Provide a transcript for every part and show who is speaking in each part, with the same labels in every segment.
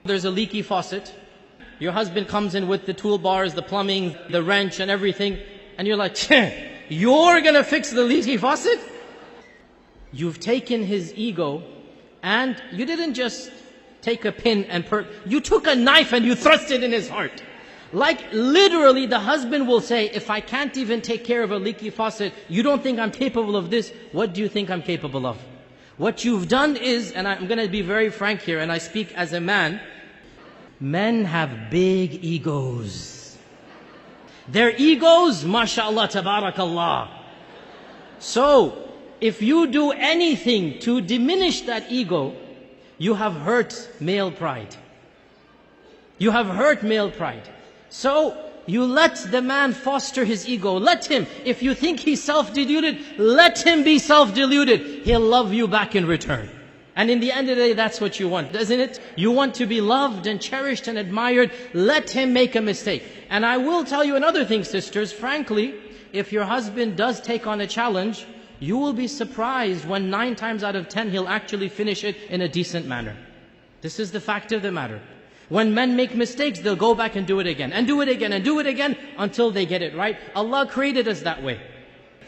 Speaker 1: There's a leaky faucet. Your husband comes in with the toolbars, the plumbing, the wrench and everything. And you're like, you're gonna fix the leaky faucet? You've taken his ego and you didn't just take a pin and you took a knife and you thrust it in his heart. Like literally the husband will say, if I can't even take care of a leaky faucet, you don't think I'm capable of this? What do you think I'm capable of? What you've done is, and I'm going to be very frank here, and I speak as a man, men have big egos. Their egos, mashallah, tabarakallah. So, if you do anything to diminish that ego, you have hurt male pride. You have hurt male pride. So, you let the man foster his ego. Let him. If you think he's self-deluded, let him be self-deluded. He'll love you back in return. And in the end of the day, that's what you want, isn't it? You want to be loved and cherished and admired. Let him make a mistake. And I will tell you another thing, sisters. Frankly, if your husband does take on a challenge, you will be surprised when 9 times out of 10 he'll actually finish it in a decent manner. This is the fact of the matter. When men make mistakes, they'll go back and do it again, and do it again, and do it again, until they get it right. Allah created us that way.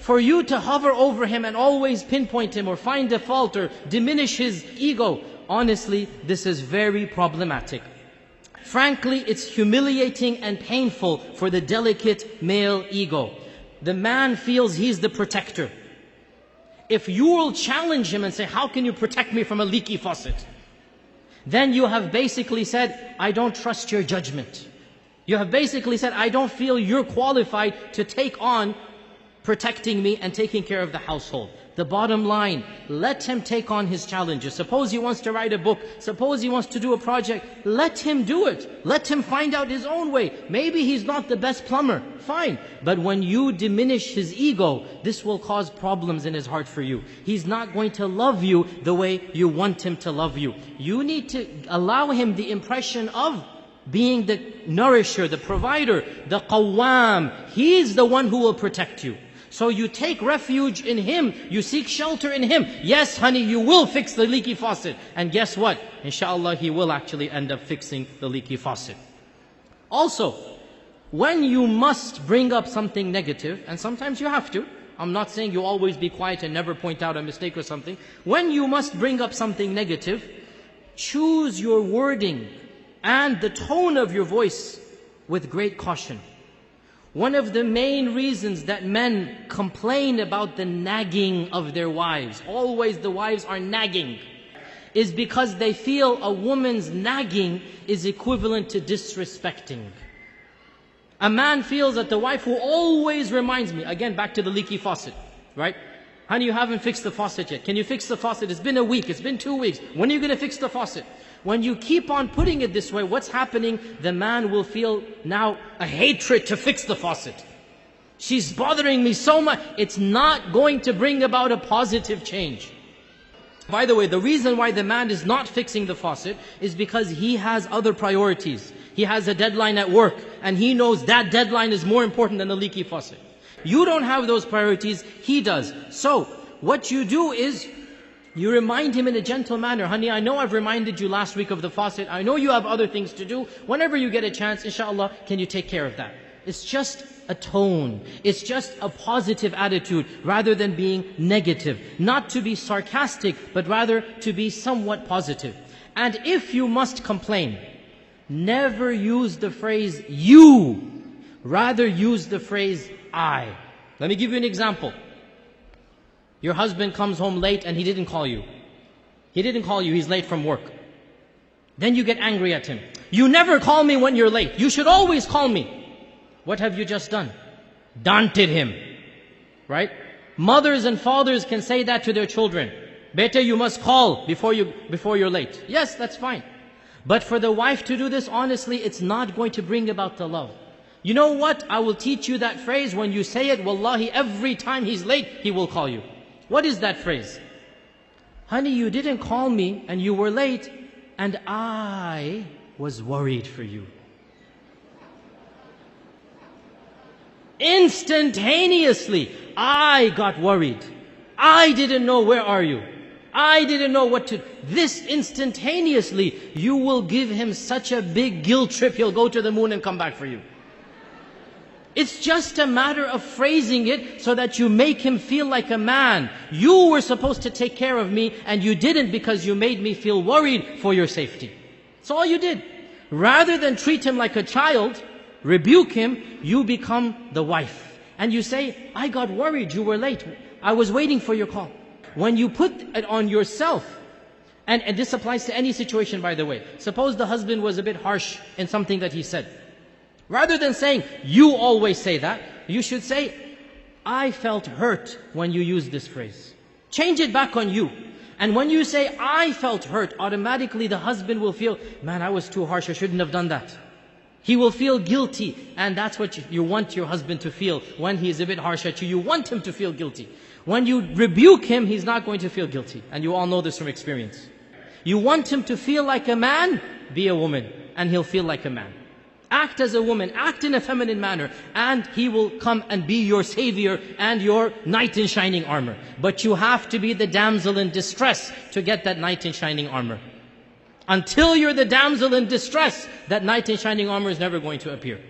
Speaker 1: For you to hover over him and always pinpoint him, or find a fault, or diminish his ego, honestly, this is very problematic. Frankly, it's humiliating and painful for the delicate male ego. The man feels he's the protector. If you will challenge him and say, how can you protect me from a leaky faucet? Then you have basically said, I don't trust your judgment. You have basically said, I don't feel you're qualified to take on protecting me and taking care of the household. The bottom line, let him take on his challenges. Suppose he wants to write a book. Suppose he wants to do a project. Let him do it. Let him find out his own way. Maybe he's not the best plumber. Fine. But when you diminish his ego, this will cause problems in his heart for you. He's not going to love you the way you want him to love you. You need to allow him the impression of being the nourisher, the provider, the qawwam. He's the one who will protect you. So you take refuge in him, you seek shelter in him. Yes, honey, you will fix the leaky faucet. And guess what? Inshallah, he will actually end up fixing the leaky faucet. Also, when you must bring up something negative, and sometimes you have to, I'm not saying you always be quiet and never point out a mistake or something. When you must bring up something negative, choose your wording and the tone of your voice with great caution. One of the main reasons that men complain about the nagging of their wives, always the wives are nagging, is because they feel a woman's nagging is equivalent to disrespecting. A man feels that the wife who always reminds me, again back to the leaky faucet, right? Honey, you haven't fixed the faucet yet. Can you fix the faucet? It's been a week, it's been 2 weeks. When are you going to fix the faucet? When you keep on putting it this way, what's happening? The man will feel now a hatred to fix the faucet. She's bothering me so much. It's not going to bring about a positive change. By the way, the reason why the man is not fixing the faucet is because he has other priorities. He has a deadline at work, and he knows that deadline is more important than the leaky faucet. You don't have those priorities, he does. So, what you do is, you remind him in a gentle manner. Honey, I know I've reminded you last week of the faucet. I know you have other things to do. Whenever you get a chance, inshallah, can you take care of that? It's just a tone. It's just a positive attitude rather than being negative. Not to be sarcastic, but rather to be somewhat positive. And if you must complain, never use the phrase you. Rather use the phrase I. Let me give you an example. Your husband comes home late and he didn't call you. He didn't call you, he's late from work. Then you get angry at him. You never call me when you're late. You should always call me. What have you just done? Daunted him. Right? Mothers and fathers can say that to their children. Beta, you must call before you're late. Yes, that's fine. But for the wife to do this, honestly, it's not going to bring about the love. You know what? I will teach you that phrase. When you say it, wallahi, every time he's late, he will call you. What is that phrase? Honey, you didn't call me and you were late, and I was worried for you. Instantaneously, I got worried. I didn't know, where are you? I didn't know what to... This instantaneously, you will give him such a big guilt trip, he'll go to the moon and come back for you. It's just a matter of phrasing it so that you make him feel like a man. You were supposed to take care of me and you didn't because you made me feel worried for your safety. That's all you did. Rather than treat him like a child, rebuke him, you become the wife. And you say, I got worried, you were late. I was waiting for your call. When you put it on yourself, and this applies to any situation by the way. Suppose the husband was a bit harsh in something that he said. Rather than saying, you always say that, you should say, I felt hurt when you used this phrase. Change it back on you. And when you say, I felt hurt, automatically the husband will feel, man, I was too harsh, I shouldn't have done that. He will feel guilty, and that's what you want your husband to feel when he's a bit harsh at you. You want him to feel guilty. When you rebuke him, he's not going to feel guilty. And you all know this from experience. You want him to feel like a man, be a woman, and he'll feel like a man. Act as a woman, act in a feminine manner, and he will come and be your savior and your knight in shining armor. But you have to be the damsel in distress to get that knight in shining armor. Until you're the damsel in distress, that knight in shining armor is never going to appear.